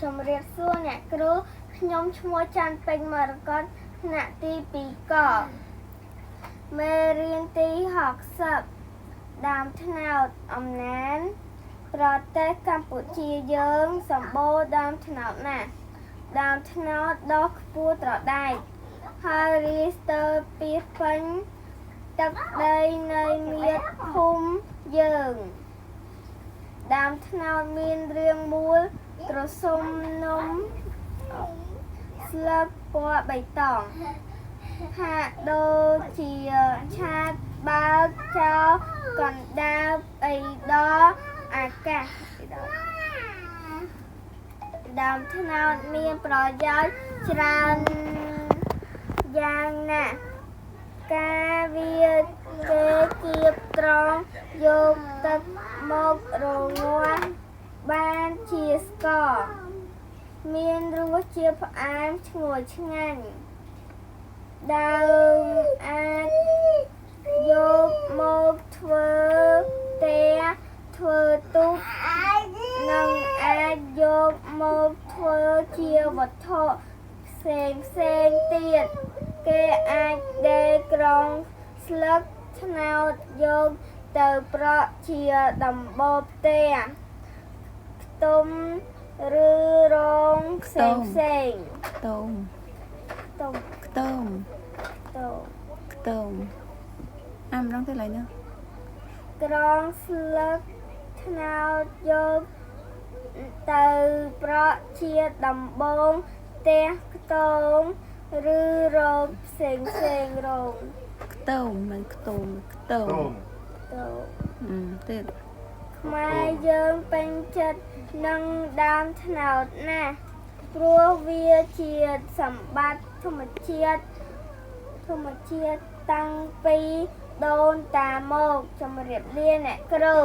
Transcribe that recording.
ជំរាបសួរអ្នកគ្រូខ្ញុំឈ្មោះច័ន្ទពេញមរកតថ្នាក់ទី2កមេរៀនទី60ដើមត្នោតអំណានប្រទេសកម្ពុជាយើងសម្បូរដើមត្នោតណាស់ដើមត្នោតដុះខ្ពស់ត្រដែកហើយរីស្ទើរពីពេញទឹកដីនៃមាតុភូមិយើងដើមត្នោតមានរាងមូលត្រសុំនំស្លឹកពណ៌បៃតងហាក់ដូចជាឆាតបើកចោលកណ្ដាលអីដល់អាកាសដើមត្នោតមានប្រយោជន៍ច្រើនយ៉ាងណាស់ការវាគេគៀបត្រង់យកទឹកមករងាស់បានជាស្ករមានរសជាតិផ្អែមឈ្ងុយឆ្ងាញ់ដើមអាចយកមកធ្វើតែធ្វើទូកនិងអាចយកមកធ្វើជាវត្ថុផ្សេងទៀតគេអាចដេរក្រងស្លឹកត្នោតយកទៅប្រក់ជាដំបូលផ្ទះខ្ទុំឬរងផ្សេងខ្ទមអាម្ដងទៅឡើយនោះក្រងស្លឹកត្នោតយកទៅប្រក់ជាដំបូងផ្ទះខ្ទមឬរងផ្សេងរងខ្ទមមិនខ្ទមទៀតខ្មែរយើងពេញចិត្តនឹងដើមត្នោតណាស់ព្រោះវាជាសម្បត្តិធម្មជាតិតាំងពីដូនតាមកជំរាបលាអ្នកគ្រូ